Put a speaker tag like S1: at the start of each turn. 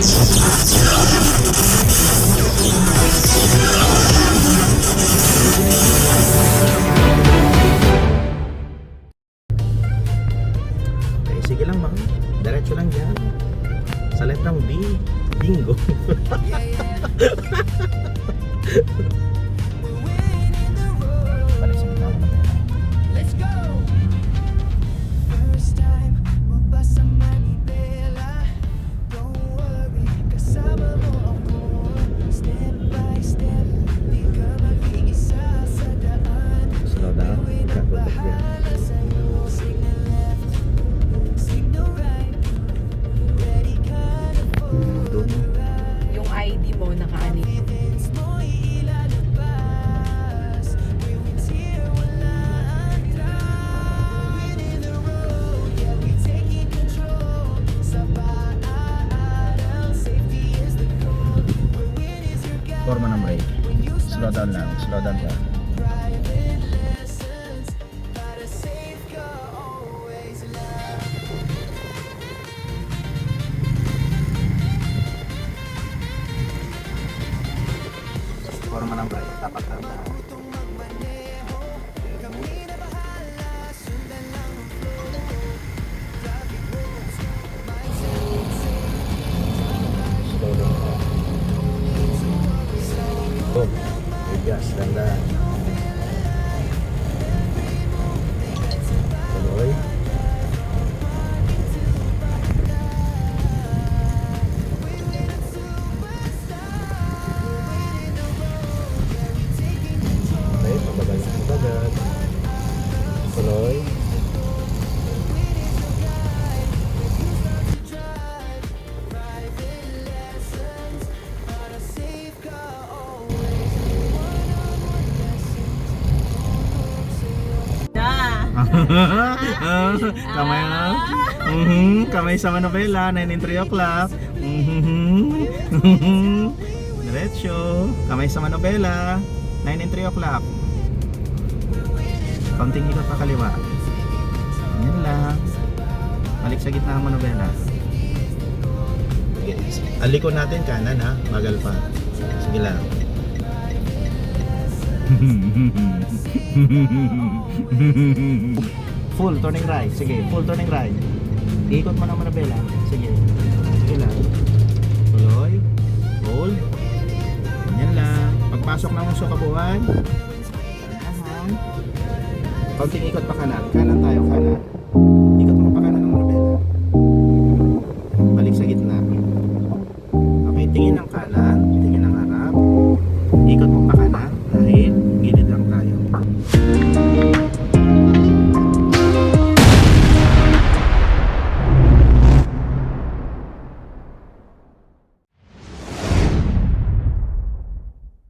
S1: Okay, sige lang ma'am. Diretso lang yan. Sa letrang B. Bingo. Balik sa gitna mo.
S2: Let's go. First time, mabasa manibela. Don't worry, kasama mo ako. Step by step, di ka mag-iisa sa daan.
S1: Slow down. Kakabot yan.
S2: Bahala sa'yo, signal left, signal right. Ready ka na for
S1: Doon.
S3: Yung ID mo nakaani.
S2: events mo ilalabas. Winds here, walang down. In the road, yeah, we taking control. Sa paaral, safety is the goal. When is your guide?
S1: Forma ng brake. Slow down lang. Slow down lang.
S2: Private lessons, but a safe car always love.
S1: Forma ng brake. Tapat lang. Slow down. Boom. Bigas. Ganda. Tuloy. Okay, pabagal na pabagal. Tuloy. Kamay na. Kamay sa manobela, 9 and 3 o'clock. Diretso. Kamay sa manobela, 9 and 3 o'clock. Konting ikot pa kaliwa. Yan lang. Balik sa gitna ng manobela. Aliko natin kanan ha, magal pa. Sige lang. Full turning right. Sige, full turning right. Ikot mo ng manobela. Sige. Sige lang. Tuloy. Hold. Yan lang. Pagpasok ng uso kabuuan. Konting ikot pa kanan. Kanan tayo, kanan.